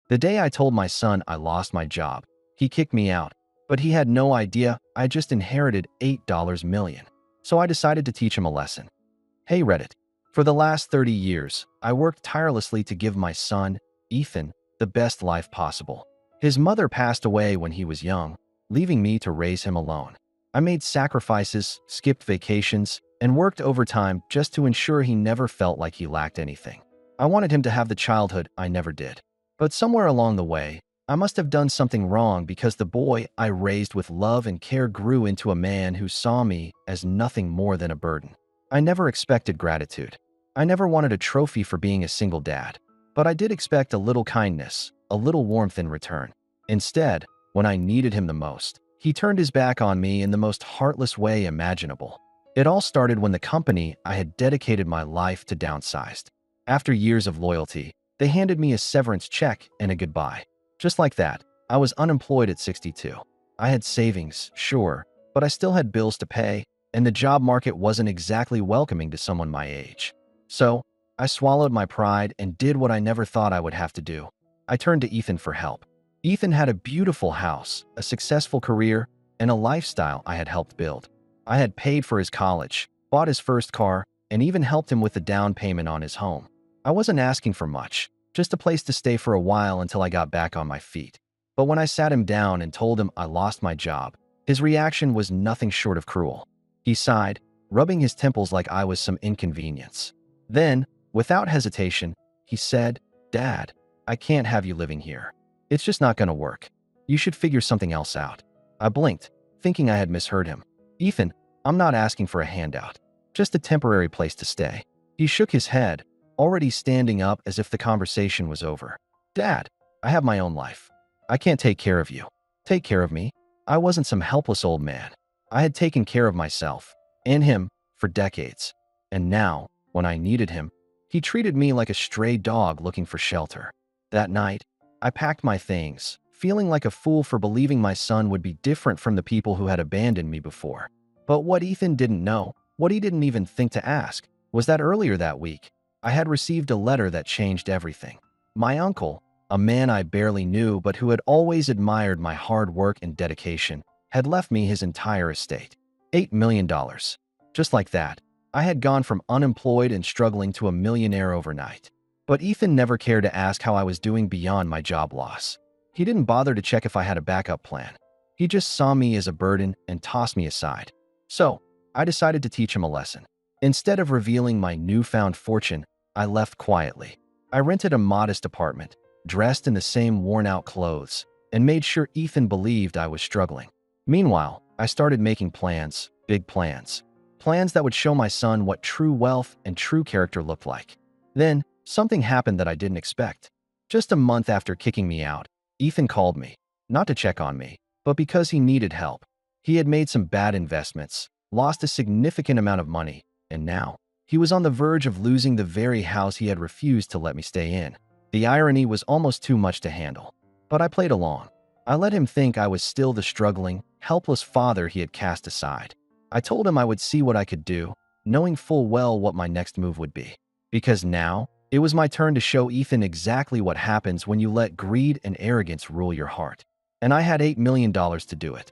The day I told my son I lost my job, he kicked me out, but he had no idea I just inherited $8 million. So I decided to teach him a lesson. Hey Reddit. For the last 30 years, I worked tirelessly to give my son, Ethan, the best life possible. His mother passed away when he was young, leaving me to raise him alone. I made sacrifices, skipped vacations, and worked overtime just to ensure he never felt like he lacked anything. I wanted him to have the childhood I never did. But somewhere along the way, I must have done something wrong because the boy I raised with love and care grew into a man who saw me as nothing more than a burden. I never expected gratitude. I never wanted a trophy for being a single dad. But I did expect a little kindness, a little warmth in return. Instead, when I needed him the most, he turned his back on me in the most heartless way imaginable. It all started when the company I had dedicated my life to downsized. After years of loyalty, they handed me a severance check and a goodbye. Just like that, I was unemployed at 62. I had savings, sure, but I still had bills to pay, and the job market wasn't exactly welcoming to someone my age. So, I swallowed my pride and did what I never thought I would have to do. I turned to Ethan for help. Ethan had a beautiful house, a successful career, and a lifestyle I had helped build. I had paid for his college, bought his first car, and even helped him with the down payment on his home. I wasn't asking for much, just a place to stay for a while until I got back on my feet. But when I sat him down and told him I lost my job, his reaction was nothing short of cruel. He sighed, rubbing his temples like I was some inconvenience. Then, without hesitation, he said, "Dad, I can't have you living here. It's just not gonna work. You should figure something else out." I blinked, thinking I had misheard him. "Ethan, I'm not asking for a handout. Just a temporary place to stay." He shook his head, already standing up as if the conversation was over. "Dad, I have my own life. I can't take care of you. Take care of me." I wasn't some helpless old man. I had taken care of myself, and him, for decades. And now, when I needed him, he treated me like a stray dog looking for shelter. That night, I packed my things, feeling like a fool for believing my son would be different from the people who had abandoned me before. But what Ethan didn't know, what he didn't even think to ask, was that earlier that week, I had received a letter that changed everything. My uncle, a man I barely knew but who had always admired my hard work and dedication, had left me his entire estate. $8 million. Just like that, I had gone from unemployed and struggling to a millionaire overnight. But Ethan never cared to ask how I was doing beyond my job loss. He didn't bother to check if I had a backup plan. He just saw me as a burden and tossed me aside. So, I decided to teach him a lesson. Instead of revealing my newfound fortune, I left quietly. I rented a modest apartment, dressed in the same worn-out clothes, and made sure Ethan believed I was struggling. Meanwhile, I started making plans, big plans. Plans that would show my son what true wealth and true character looked like. Then, something happened that I didn't expect. Just a month after kicking me out, Ethan called me, not to check on me, but because he needed help. He had made some bad investments, lost a significant amount of money, and now, he was on the verge of losing the very house he had refused to let me stay in. The irony was almost too much to handle. But I played along. I let him think I was still the struggling, helpless father he had cast aside. I told him I would see what I could do, knowing full well what my next move would be. Because now, it was my turn to show Ethan exactly what happens when you let greed and arrogance rule your heart. And I had $8 million to do it.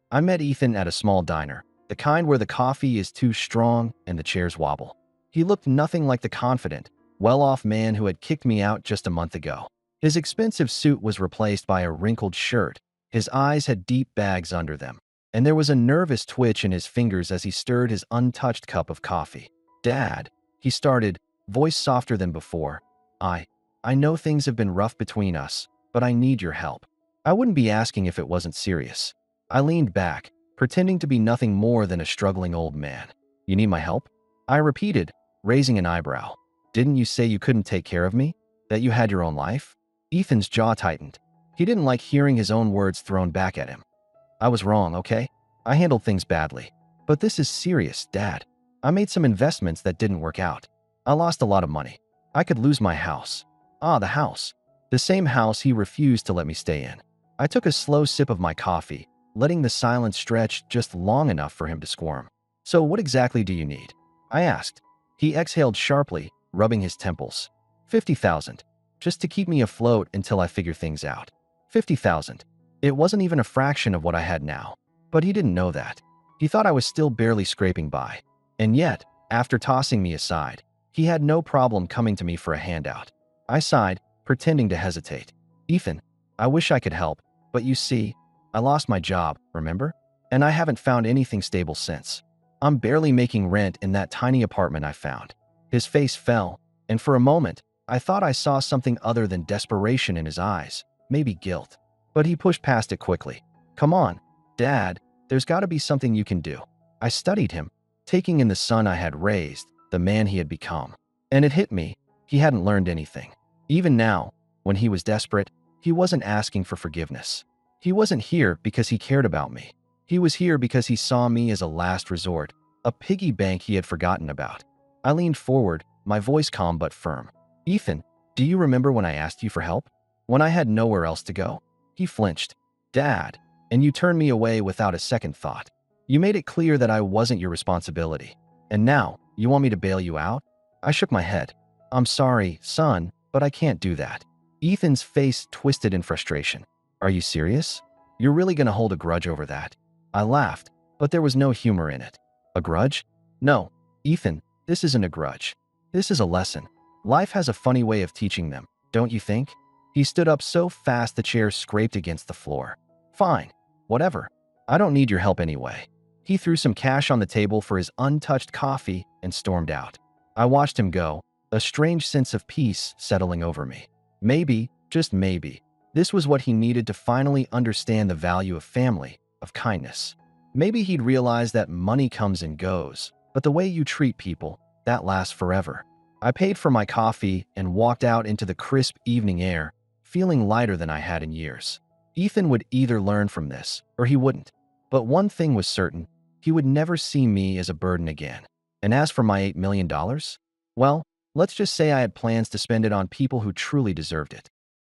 I met Ethan at a small diner, the kind where the coffee is too strong and the chairs wobble. He looked nothing like the confident, well-off man who had kicked me out just a month ago. His expensive suit was replaced by a wrinkled shirt. His eyes had deep bags under them, and there was a nervous twitch in his fingers as he stirred his untouched cup of coffee. "Dad," he started, voice softer than before. I know things have been rough between us, but I need your help." I wouldn't be asking if it wasn't serious. I leaned back, pretending to be nothing more than a struggling old man. "You need my help?" I repeated, raising an eyebrow. "Didn't you say you couldn't take care of me? That you had your own life?" Ethan's jaw tightened. He didn't like hearing his own words thrown back at him. "I was wrong, okay? I handled things badly. But this is serious, Dad. I made some investments that didn't work out. I lost a lot of money. I could lose my house." "Ah, the house." The same house he refused to let me stay in. I took a slow sip of my coffee, letting the silence stretch just long enough for him to squirm. "So what exactly do you need?" I asked. He exhaled sharply, rubbing his temples. 50,000. just to keep me afloat until I figure things out. 50,000. It wasn't even a fraction of what I had now. But he didn't know that. He thought I was still barely scraping by. And yet, after tossing me aside, he had no problem coming to me for a handout. I sighed, pretending to hesitate. Ethan, I wish I could help, but you see, I lost my job, remember? And I haven't found anything stable since. I'm barely making rent in that tiny apartment I found. His face fell, and for a moment, I thought I saw something other than desperation in his eyes, maybe guilt. But he pushed past it quickly. Come on, Dad, there's got to be something you can do. I studied him, taking in the son I had raised, the man he had become. And it hit me, he hadn't learned anything. Even now, when he was desperate, he wasn't asking for forgiveness. He wasn't here because he cared about me. He was here because he saw me as a last resort, a piggy bank he had forgotten about. I leaned forward, my voice calm but firm. Ethan, do you remember when I asked you for help? When I had nowhere else to go? He flinched. Dad, and you turned me away without a second thought. You made it clear that I wasn't your responsibility. And now, you want me to bail you out? I shook my head. I'm sorry, son, but I can't do that. Ethan's face twisted in frustration. Are you serious? You're really going to hold a grudge over that? I laughed, but there was no humor in it. A grudge? No, Ethan, this isn't a grudge. This is a lesson. Life has a funny way of teaching them, don't you think? He stood up so fast the chair scraped against the floor. Fine, whatever. I don't need your help anyway. He threw some cash on the table for his untouched coffee and stormed out. I watched him go, a strange sense of peace settling over me. Maybe, just maybe, this was what he needed to finally understand the value of family, of kindness. Maybe he'd realize that money comes and goes, but the way you treat people, that lasts forever. I paid for my coffee and walked out into the crisp evening air, feeling lighter than I had in years. Ethan would either learn from this, or he wouldn't. But one thing was certain, he would never see me as a burden again. And as for my $8 million, well, let's just say I had plans to spend it on people who truly deserved it.